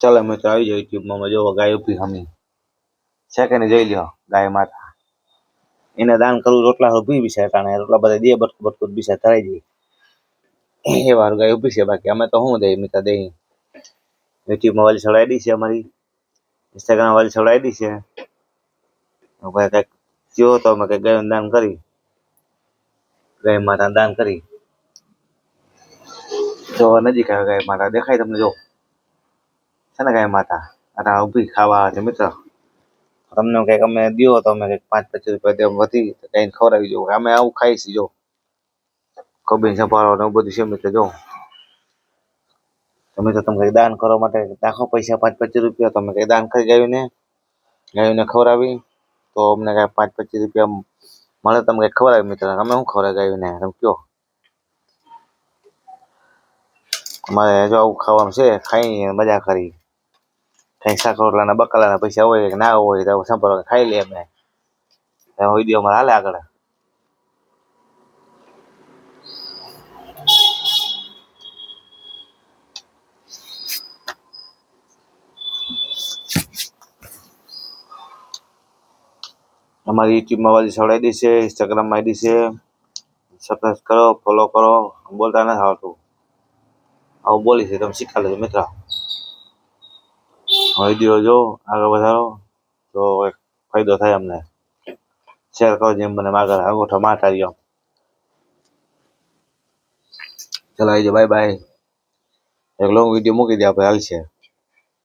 ચાલો મિત્રો આવી જાઓ યુટ્યુબમાં જો ગાય ઊભી હમી સેકન્ડ જોઈ લ્યો ગાય માતા એને દાન કરવું રોટલા ઊભી બી છે અટાણે રોટલા બધા દે બટકું બટકું બી છે ધરાઈ દે એ વાર ગાય ઊભી છે બાકી અમે તો શું દઈ મિત્ર દઈ યુટ્યુબમાં વાળી ચડાવી દી છે અમારી ઇન્સ્ટાગ્રામ વાળી ચડાવી દી છે ભાઈ કંઈક જો તો અમે કંઈક ગાયનું દાન કરી ગાય માતા દાન કરી જો નજીક આવે ગાય માતા દેખાય તમને જો છે ને ગાય માતા આ ઊભી ખાવા આવે છે મિત્ર તમને કંઈક અમે દો તો અમે કંઈક 5-25 રૂપિયા વધી કંઈ ખવડાવી જવું અમે આવું ખાઈ છીએ જો કબીન સપારો ને એવું બધું છે મિત્ર જો તમે તો તમે કંઈક દાન કરવા માટે નાખો પૈસા 5-25 રૂપિયા તમે કંઈક દાન કરી ગાયોને ખવડાવી તો અમને કાંઈ 5-25 રૂપિયા મળે તમે કંઈક ખવડાવી મિત્ર અમે શું ખવડાવી ગાયોને તમે કહો અમારે જો આવું ખાવાનું છે ખાઈ મજા કરી કંઈક શાક રોટલાના બકાલાના પૈસા હોય કે ના હોય તો સાંભળો ખાઈ લે અમે વિડીયો અમારે હાલે આગળ અમારી યુટ્યુબમાં વાળી સવડાવી દી છે ઇન્સ્ટાગ્રામમાં આઈડી છે સબસ્ક્રાઈબ કરો ફોલો કરો બોલતા નથી આવડતું આવું બોલી છે તમે શીખા લેજો મિત્ર વિડીયો જો આગળ વધારો તો એક ફાયદો થાય અમને શેર કરો જેમ મને આગળ અંગૂઠો માટાડ્યો ચલો આવી જાઓ બાય બાય એક લોંગ વિડીયો મૂકી દે આપણે હાલશે